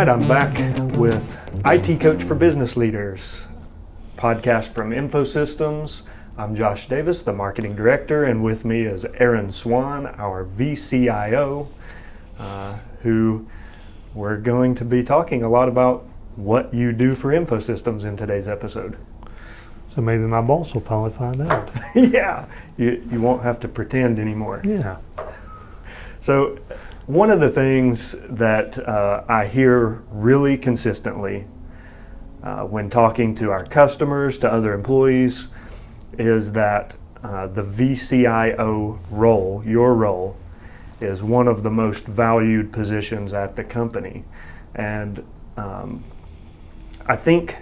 right, I'm back with IT Coach for Business Leaders, podcast from InfoSystems. I'm Josh Davis, the Marketing Director, and with me is Swann, our vCIO, who we're going to be talking a lot about what you do for InfoSystems in today's episode. So maybe my boss will finally find out. Yeah, you won't have to pretend anymore. Yeah. So one of the things that I hear really consistently when talking to our customers, to other employees, is that the vCIO role, your role, is one of the most valued positions at the company. And I think,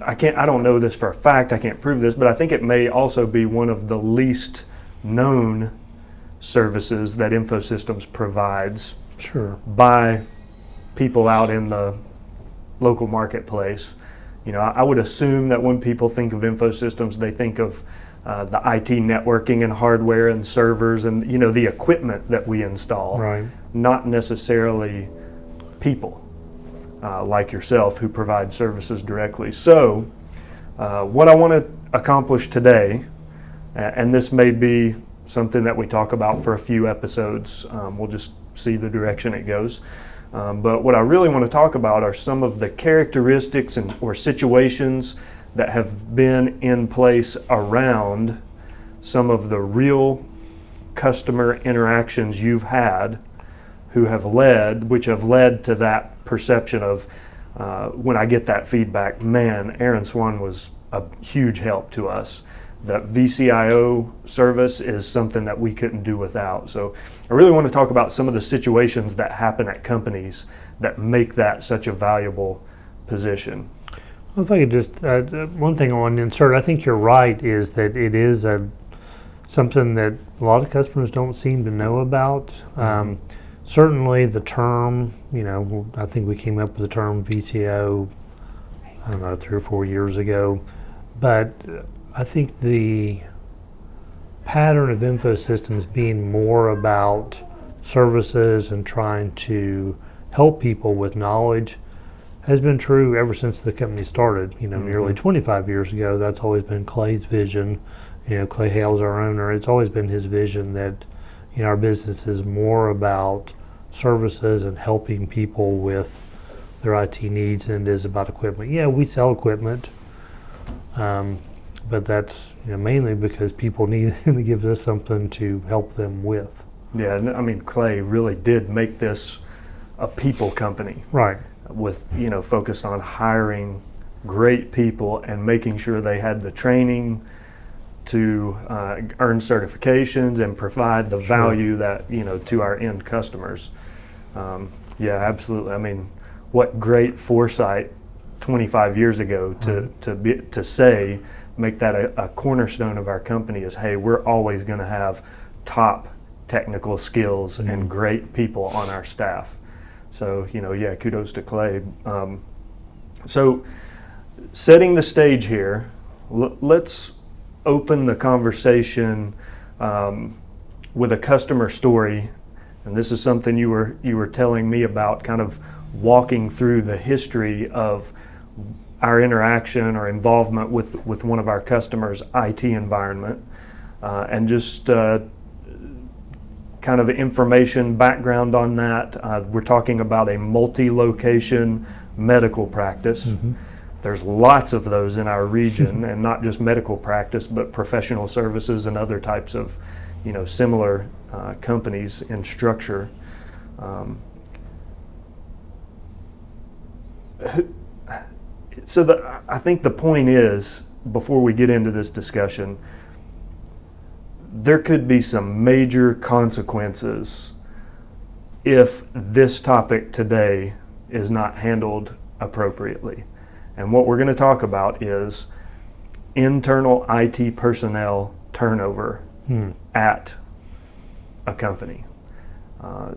I don't know this for a fact, I can't prove this, but I think it may also be one of the least known services that InfoSystems provides. Sure. By people out in the local marketplace. You know, I would assume that when people think of InfoSystems, they think of the IT networking and hardware and servers and, you know, the equipment that we install. Right. Not necessarily people like yourself who provide services directly. So what I want to accomplish today, and this may be something that we talk about for a few episodes, we'll just see the direction it goes. But what I really want to talk about are some of the characteristics or situations that have been in place around some of the real customer interactions you've had which have led to that perception of when I get that feedback, man, Swann was a huge help to us. That vCIO service is something that we couldn't do without. So I really want to talk about some of the situations that happen at companies that make that such a valuable position. Well, if I could just, one thing I want to insert, I think you're right, is that it is something that a lot of customers don't seem to know about. Certainly the term, you know, I think we came up with the term vCIO, I don't know, 3 or 4 years ago, but I think the pattern of InfoSystems being more about services and trying to help people with knowledge has been true ever since the company started. You know, nearly 25 years ago, that's always been Clay's vision. You know, Clay Hale's our owner. It's always been his vision that, you know, our business is more about services and helping people with their IT needs than it is about equipment. Yeah, we sell equipment. But that's, you know, mainly because people need to give us something to help them with. Yeah, I mean, Clay really did make this a people company. Right. With, you know, focus on hiring great people and making sure they had the training to earn certifications and provide the value that, you know, to our end customers. Yeah, absolutely. I mean, what great foresight 25 years ago to say, make that a cornerstone of our company is, hey, we're always going to have top technical skills and great people on our staff. So, you know, yeah, kudos to Clay. So setting the stage here, let's open the conversation with a customer story. And this is something you were telling me about, kind of walking through the history of our interaction or involvement with one of our customers' IT environment, and just kind of information, background on that. We're talking about a multi-location medical practice. There's lots of those in our region, and not just medical practice, but professional services and other types of, you know, similar companies in structure. So I think the point is, before we get into this discussion, there could be some major consequences if this topic today is not handled appropriately. And what we're going to talk about is internal IT personnel turnover at a company.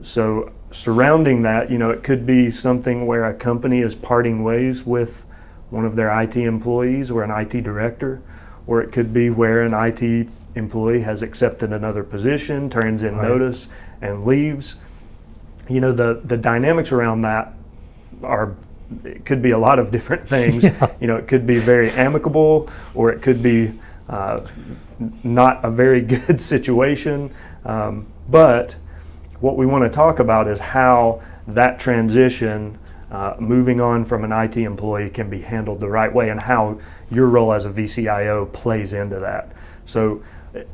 So surrounding that, you know, it could be something where a company is parting ways with one of their IT employees or an IT director, or it could be where an IT employee has accepted another position, turns in notice, and leaves. The dynamics around that it could be a lot of different things. Yeah. It could be very amicable, or it could be not a very good situation. But what we want to talk about is how that transition, moving on from an IT employee, can be handled the right way, and how your role as a vCIO plays into that. So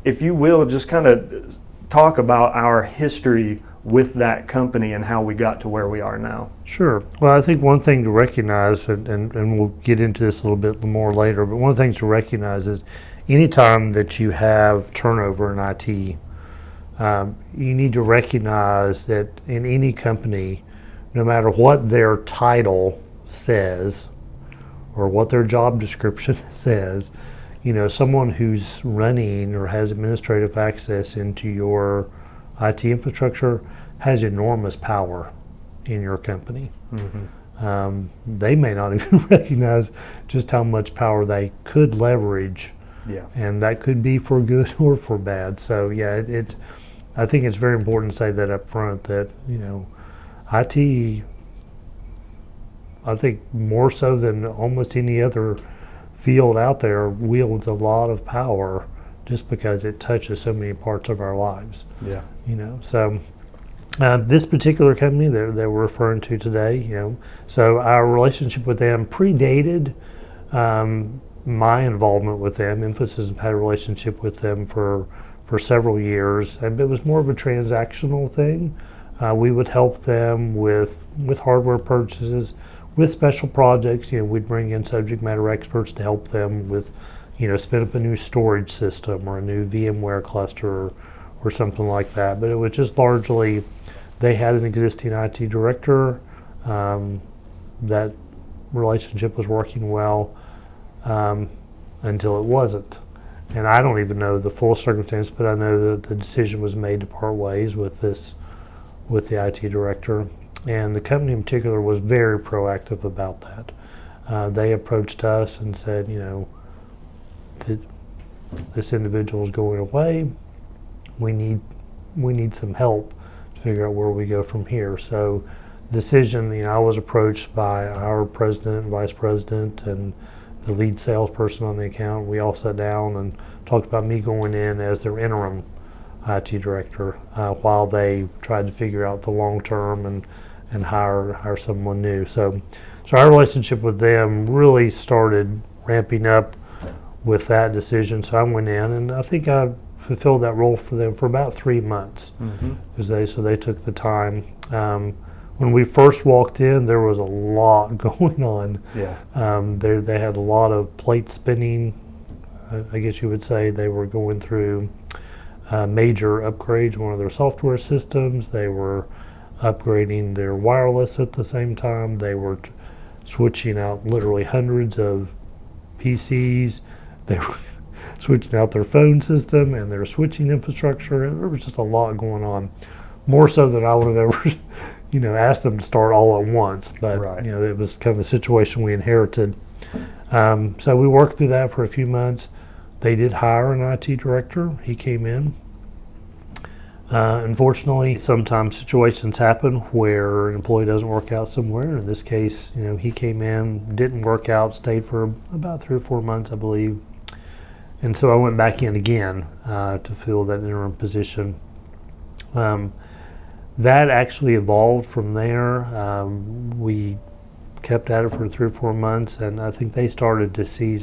if you will, just kind of talk about our history with that company and how we got to where we are now. Sure. Well, I think one thing to recognize, and we'll get into this a little bit more later, but one of the things to recognize is anytime that you have turnover in IT, you need to recognize that in any company, no matter what their title says or what their job description says, someone who's running or has administrative access into your IT infrastructure has enormous power in your company. Mm-hmm. They may not even recognize just how much power they could leverage, and that could be for good or for bad. So I think it's very important to say that up front, that IT, I think more so than almost any other field out there, wields a lot of power just because it touches so many parts of our lives. Yeah. So this particular company that we're referring to today, so our relationship with them predated my involvement with them. InfoSystems had a relationship with them for several years, and it was more of a transactional thing. We would help them with hardware purchases, with special projects. We'd bring in subject matter experts to help them with, spin up a new storage system or a new VMware cluster or something like that. But it was just largely, they had an existing IT director. That relationship was working well until it wasn't. And I don't even know the full circumstance, but I know that the decision was made to part ways with the IT director. And the company in particular was very proactive about that. They approached us and said, this individual is going away. We need some help to figure out where we go from here. So decision, I was approached by our president and vice president and the lead salesperson on the account. We all sat down and talked about me going in as their interim IT director while they tried to figure out the long term and hire someone new. So our relationship with them really started ramping up with that decision. So I went in, and I think I fulfilled that role for them for about 3 months, because they took the time. When we first walked in, there was a lot going on. Yeah. They had a lot of plate spinning. I guess you would say they were going through major upgrades, one of their software systems. They were upgrading their wireless at the same time. They were switching out literally hundreds of PCs. They were switching out their phone system and their switching infrastructure. There was just a lot going on, more so than I would have ever asked them to start all at once. But right. It was kind of the situation we inherited. So we worked through that for a few months. They did hire an IT director. He came in. Unfortunately, sometimes situations happen where an employee doesn't work out somewhere. In this case, he came in, didn't work out, stayed for about 3 or 4 months, I believe. And so I went back in again to fill that interim position. That actually evolved from there. We kept at it for 3 or 4 months, and I think they started to see,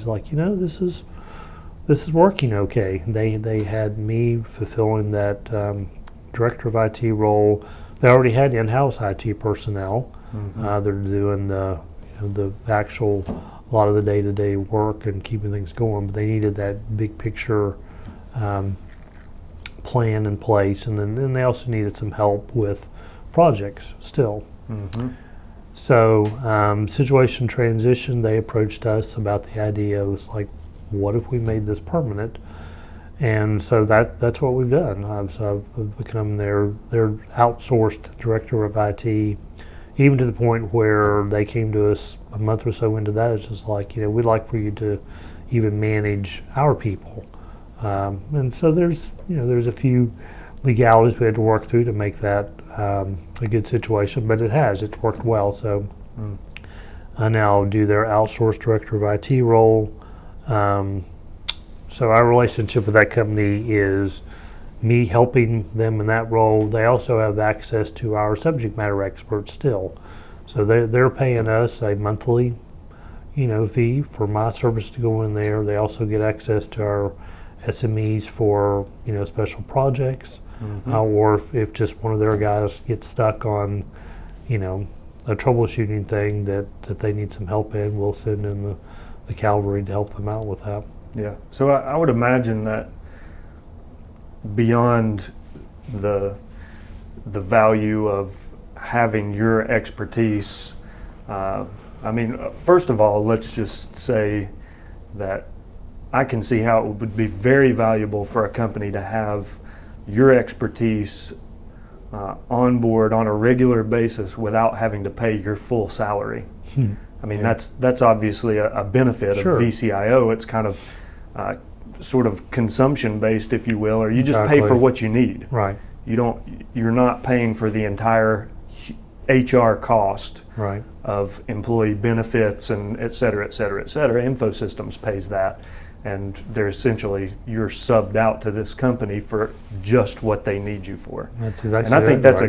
this is working okay. They had me fulfilling that director of IT role. They already had in-house IT personnel. They're doing the actual, a lot of the day-to-day work and keeping things going, but they needed that big picture plan in place, and then they also needed some help with projects still. So situation transition, they approached us about the idea. It was like, what if we made this permanent? And so that's what we've done. So I've become their outsourced director of IT, even to the point where they came to us a month or so into that. It's just like, we'd like for you to even manage our people. And so there's a few legalities we had to work through to make that a good situation, but it's worked well. So I now do their outsourced director of IT role. So our relationship with that company is me helping them in that role. They also have access to our subject matter experts still. So they're paying us a monthly, fee for my service to go in there. They also get access to our SMEs for, special projects, or if just one of their guys gets stuck on, a troubleshooting thing that they need some help in, we'll send in the cavalry to help them out with that. Yeah. So I would imagine that beyond the value of having your expertise, first of all, let's just say that I can see how it would be very valuable for a company to have your expertise on board on a regular basis without having to pay your full salary. That's obviously a benefit of vCIO. It's kind of sort of consumption based, if you will, or you just pay for what you need. Right. You're not paying for the entire HR cost of employee benefits and et cetera, et cetera, et cetera. InfoSystems pays that, and you're subbed out to this company for just what they need you for. That's exactly and I think that's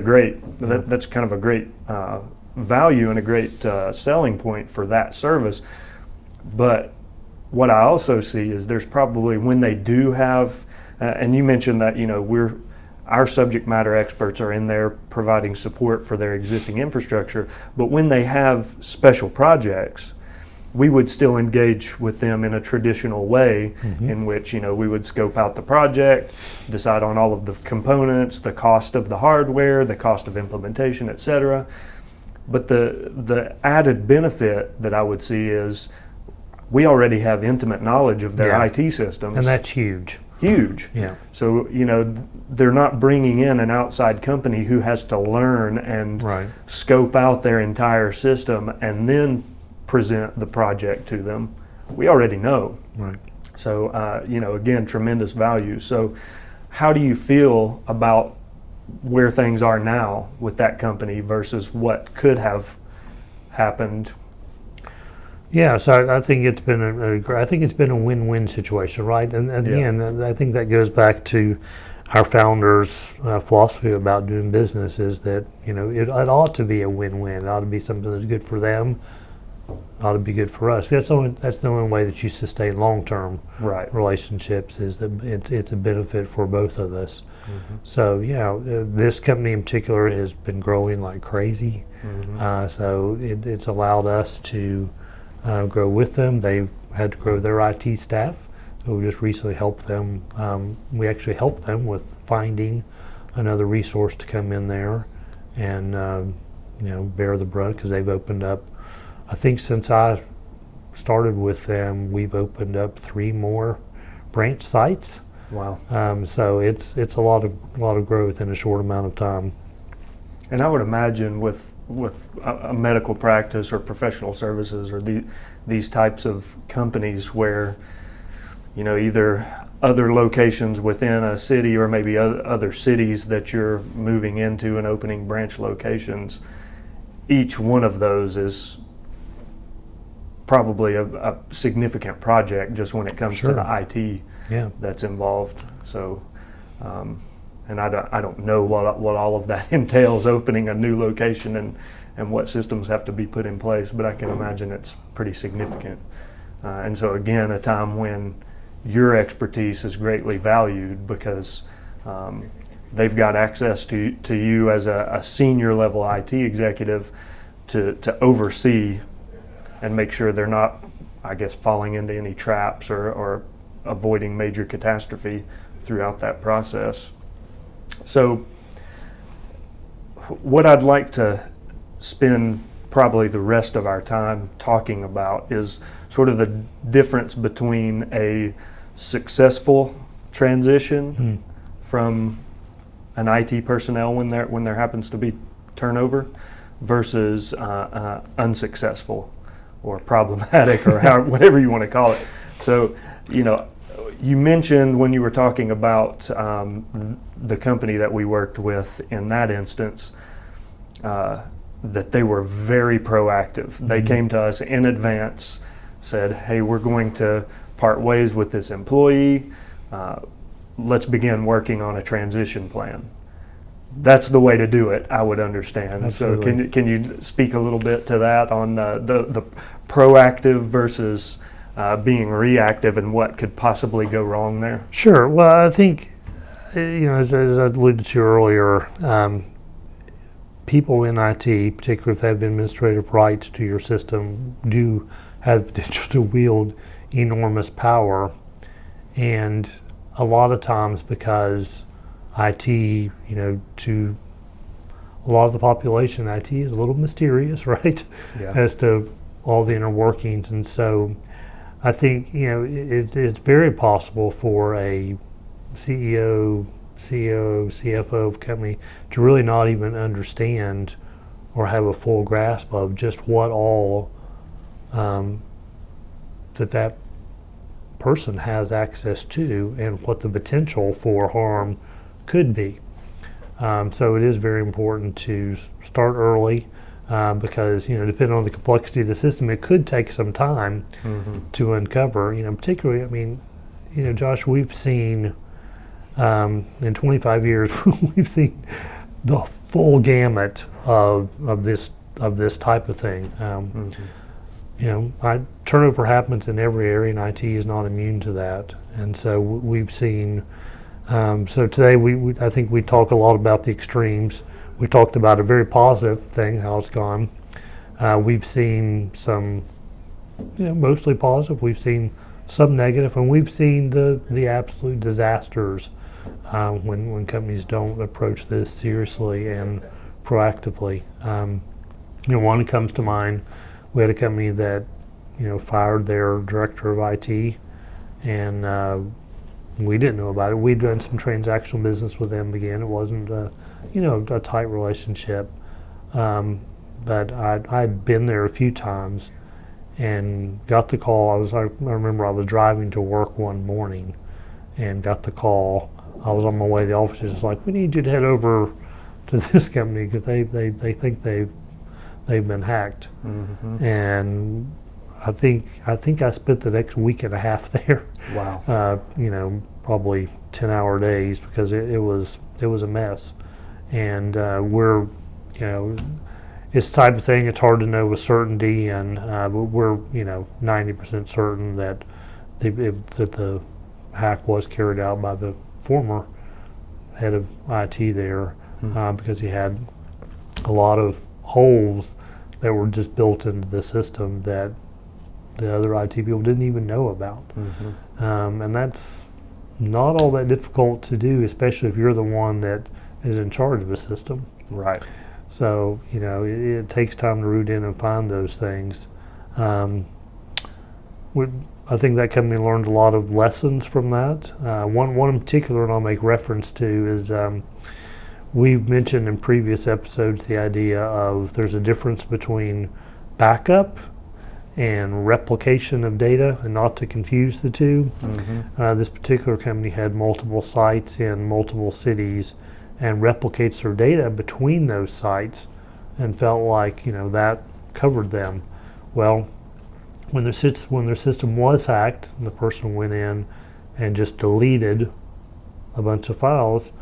that's kind of a great value and a great selling point for that service. But what I also see is there's probably, when they do have, and you mentioned that, our subject matter experts are in there providing support for their existing infrastructure, but when they have special projects, we would still engage with them in a traditional way, in which, we would scope out the project, decide on all of the components, the cost of the hardware, the cost of implementation, et cetera. But the added benefit that I would see is we already have intimate knowledge of their IT systems. And that's huge. Huge. Yeah. So, they're not bringing in an outside company who has to learn and scope out their entire system and then present the project to them. We already know. Right. So, again, tremendous value. So how do you feel about where things are now with that company versus what could have happened? Yeah, so I think it's been a win-win situation, right? And again, I think that goes back to our founders' philosophy about doing business, is that it ought to be a win-win. It ought to be something that's good for them, ought to be good for us. That's the only way that you sustain long-term relationships, is that it's a benefit for both of us. So this company in particular has been growing like crazy. So it's allowed us to grow with them. They've had to grow their IT staff, so we just recently helped them. We actually helped them with finding another resource to come in there and bear the brunt, because they've opened up, I think since I started with them, we've opened up 3 more branch sites. Wow. So it's a lot of growth in a short amount of time. And I would imagine with a medical practice or professional services or these types of companies where, either other locations within a city or maybe other cities that you're moving into and opening branch locations, each one of those is probably a significant project just when it comes to the IT that's involved. So, and I don't know what all of that entails, opening a new location and what systems have to be put in place, but I can imagine it's pretty significant. And so again, a time when your expertise is greatly valued, because they've got access to you as a senior level IT executive to oversee and make sure they're not, I guess, falling into any traps or avoiding major catastrophe throughout that process. So what I'd like to spend probably the rest of our time talking about is sort of the difference between a successful transition from an IT personnel when there happens to be turnover versus unsuccessful or problematic or whatever you want to call it. So, You mentioned when you were talking about the company that we worked with in that instance, that they were very proactive. They came to us in advance, said, hey, we're going to part ways with this employee. Let's begin working on a transition plan. That's the way to do it, I would understand. Absolutely. So can you speak a little bit to that on the proactive versus being reactive and what could possibly go wrong there? Sure. Well, I think, as I alluded to earlier, people in IT, particularly if they have administrative rights to your system, do have the potential to wield enormous power. And a lot of times because IT, to a lot of the population, IT is a little mysterious, right? Yeah. As to all the inner workings. And so I think, it's very possible for a CEO, CFO of a company to really not even understand or have a full grasp of just what all that person has access to and what the potential for harm could be. So it is very important to start early because, depending on the complexity of the system, it could take some time to uncover. Particularly, Josh, we've seen in 25 years, we've seen the full gamut of this type of thing. Turnover happens in every area, and IT is not immune to that. And so we've seen. So today, I think we talk a lot about the extremes. We talked about a very positive thing, how it's gone. We've seen some, mostly positive. We've seen some negative, and we've seen the absolute disasters when companies don't approach this seriously and proactively. One comes to mind. We had a company that, fired their director of IT, and we didn't know about it. We'd done some transactional business with them again. It wasn't, a tight relationship, but I'd been there a few times and got the call. I remember I was driving to work one morning and got the call. I was on my way to the office. It's like, we need you to head over to this company because they think they've been hacked. And I think I spent the next week and a half there. Wow. Probably 10-hour days because it was a mess. And it's the type of thing it's hard to know with certainty, and but we're 90% certain that the hack was carried out by the former head of IT there because he had a lot of holes that were just built into the system that the other IT people didn't even know about. And that's not all that difficult to do, especially if you're the one that is in charge of a system. Right. So, it takes time to root in and find those things. I think that company learned a lot of lessons from that. One in particular, and I'll make reference to, is we've mentioned in previous episodes the idea of there's a difference between backup and replication of data, and not to confuse the two. This particular company had multiple sites in multiple cities and replicates their data between those sites and felt like that covered them. Well, when their system was hacked, the person went in and just deleted a bunch of files.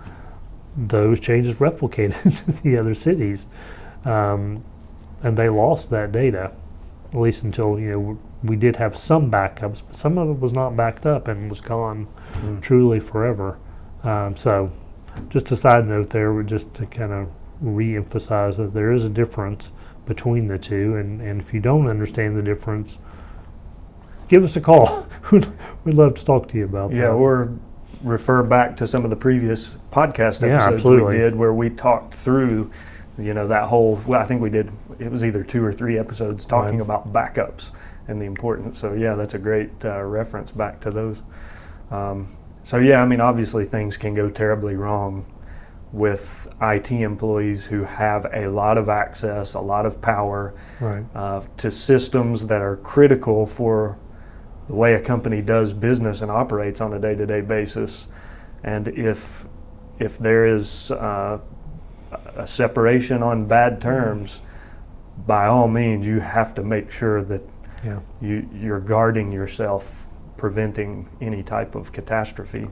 Those changes replicated to the other cities, and they lost that data, at least until we did have some backups, but some of it was not backed up and was gone truly forever. So just a side note there, just to kind of re-emphasize that there is a difference between the two, and if you don't understand the difference, give us a call. We'd love to talk to you about that. Yeah, or refer back to some of the previous podcast episodes absolutely. we did where we talked through that whole, I think we did, it was either 2 or 3 episodes talking about backups and the importance. So yeah, that's a great reference back to those. So yeah, obviously things can go terribly wrong with IT employees who have a lot of access, a lot of power to systems that are critical for the way a company does business and operates on a day-to-day basis. And if there is a separation on bad terms, by all means, you have to make sure that you're guarding yourself, preventing any type of catastrophe.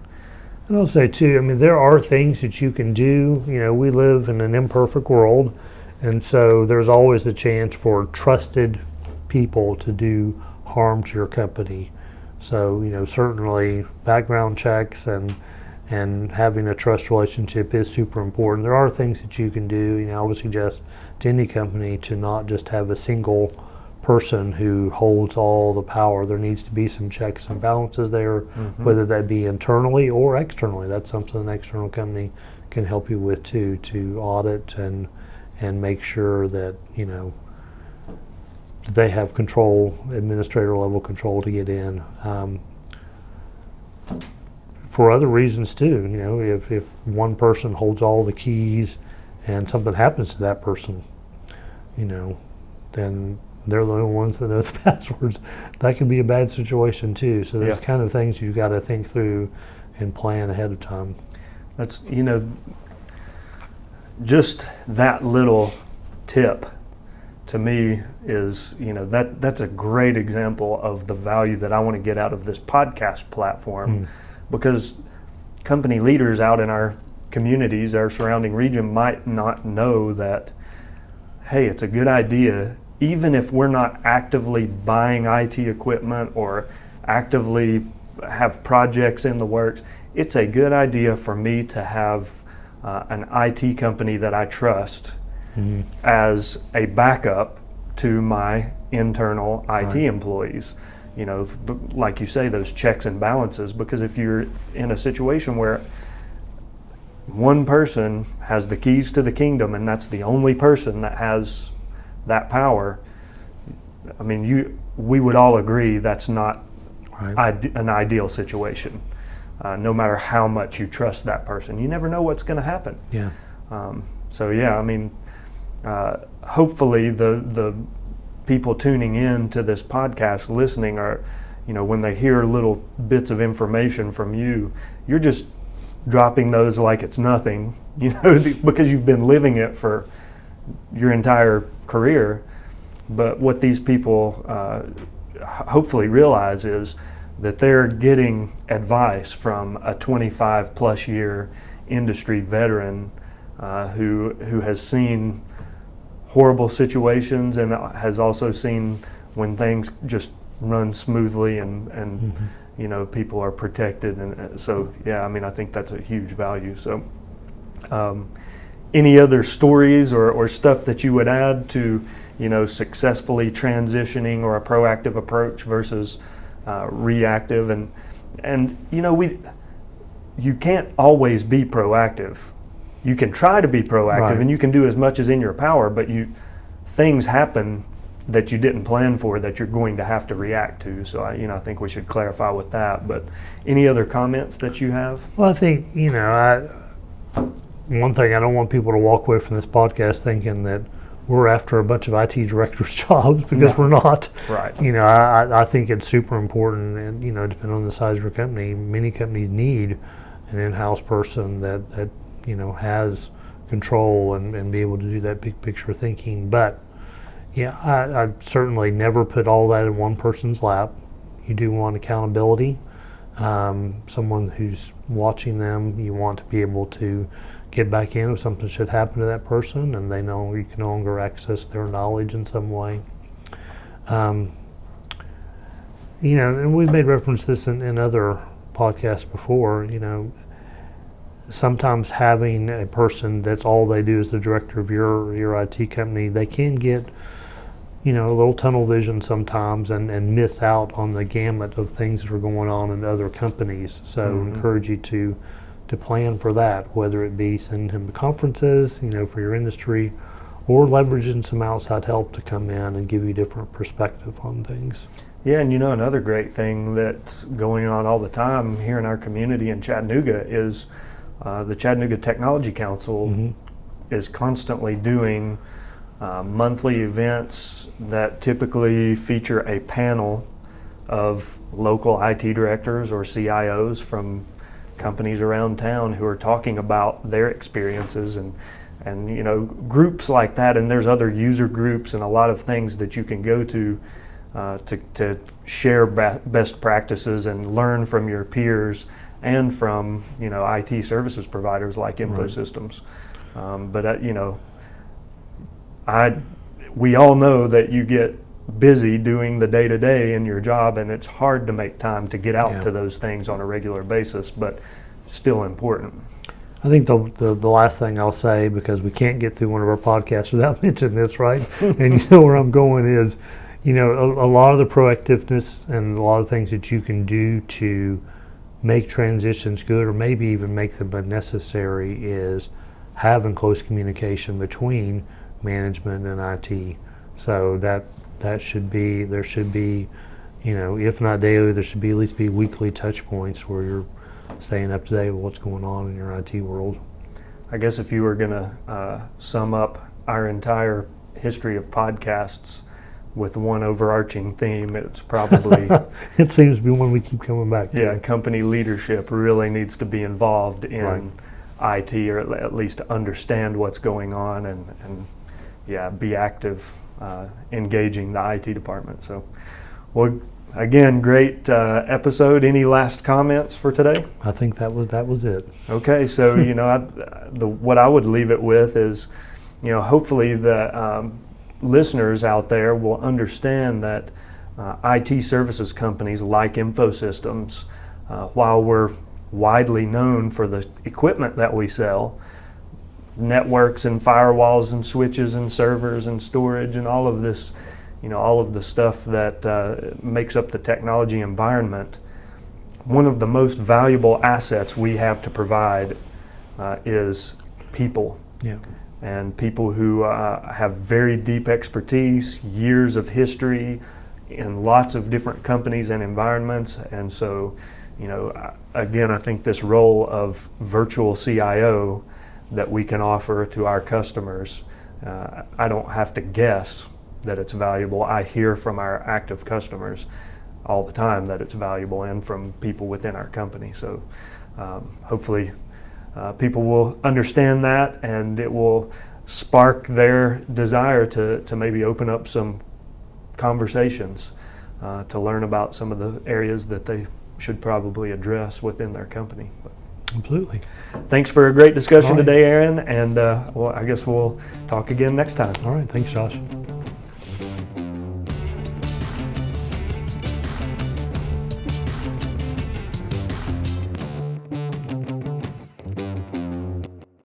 And I'll say too, I mean, there are things that you can do. You know, we live in an imperfect world, and so there's always the chance for trusted people to do harm to your company. So, you know, certainly background checks and having a trust relationship is super important. There are things that you can do. You know, I would suggest to any company to not just have a single person who holds all the power. There needs to be some checks and balances there, whether that be internally or externally. That's something an external company can help you with too, to audit and make sure that, you know, they have control, administrator level control to get in. For other reasons too, you know, if one person holds all the keys and something happens to that person, you know, then they're the only ones that know the passwords. That can be a bad situation too. So there's kind of things you've got to think through and plan ahead of time. That's, you know, just that little tip to me is, you know, that's a great example of the value that I want to get out of this podcast platform, because company leaders out in our communities, our surrounding region, might not know that, hey, it's a good idea, even if we're not actively buying IT equipment or actively have projects in the works, it's a good idea for me to have an IT company that I trust as a backup to my internal IT employees. You know, like you say, those checks and balances, because if you're in a situation where one person has the keys to the kingdom and that's the only person that has that power, I mean, we would all agree that's not an ideal situation. No matter how much you trust that person, you never know what's going to happen. So yeah, I mean, hopefully the people tuning in to this podcast, listening, are, you know, when they hear little bits of information from you, you're just dropping those like it's nothing, you know, because you've been living it for your entire career. But what these people hopefully realize is that they're getting advice from a 25 plus year industry veteran who has seen horrible situations and has also seen when things just run smoothly and you know, people are protected. And so yeah, I mean, I think that's a huge value. So any other stories or stuff that you would add to, you know, successfully transitioning or a proactive approach versus reactive? And you know, you can't always be proactive. You can try to be proactive, and you can do as much as in your power, but things happen that you didn't plan for that you're going to have to react to. So I think we should clarify with that. But any other comments that you have? Well, I think, you know, one thing, I don't want people to walk away from this podcast thinking that we're after a bunch of IT directors' jobs, because we're not. Right. You know, I think it's super important, and, you know, depending on the size of your company, many companies need an in-house person that you know, has control and be able to do that big picture thinking. But yeah, I certainly never put all that in one person's lap. You do want accountability. Someone who's watching them, you want to be able to get back in if something should happen to that person and they know you can no longer access their knowledge in some way. You know, and we've made reference to this in other podcasts before, you know, sometimes having a person that's all they do is the director of your IT company, they can get, you know, a little tunnel vision sometimes and miss out on the gamut of things that are going on in other companies. So encourage you to plan for that, whether it be sending him to conferences, you know, for your industry, or leveraging some outside help to come in and give you different perspective on things. Yeah, and you know, another great thing that's going on all the time here in our community in Chattanooga is the Chattanooga Technology Council is constantly doing monthly events that typically feature a panel of local IT directors or CIOs from companies around town who are talking about their experiences, and groups like that. And there's other user groups and a lot of things that you can go to share best practices and learn from your peers and from IT services providers like InfoSystems. We all know that you get busy doing the day-to-day in your job, and it's hard to make time to get out to those things on a regular basis, but still important. I think the last thing I'll say, because we can't get through one of our podcasts without mentioning this, right? And where I'm going is, a lot of the proactiveness and a lot of things that you can do to make transitions good, or maybe even make them unnecessary, is having close communication between management and IT. So there should be, if not daily, there should be at least weekly touch points where you're staying up to date with what's going on in your IT world. I guess if you were going to sum up our entire history of podcasts with one overarching theme, it's probably it seems to be one we keep coming back to. Yeah, company leadership really needs to be involved in IT, or at least understand what's going on, and be active, engaging the IT department. So, well, again, great episode. Any last comments for today? I think that was it. Okay, so what I would leave it with is, hopefully the listeners out there will understand that IT services companies like InfoSystems, while we're widely known for the equipment that we sell, networks and firewalls and switches and servers and storage and all of this, all of the stuff that makes up the technology environment, one of the most valuable assets we have to provide is people. Yeah. And people who have very deep expertise, years of history in lots of different companies and environments. And so, again, I think this role of virtual CIO that we can offer to our customers, I don't have to guess that it's valuable. I hear from our active customers all the time that it's valuable, and from people within our company. So hopefully people will understand that, and it will spark their desire to maybe open up some conversations to learn about some of the areas that they should probably address within their company. But absolutely. Thanks for a great discussion today, Aaron, and I guess we'll talk again next time. All right, thanks, Josh.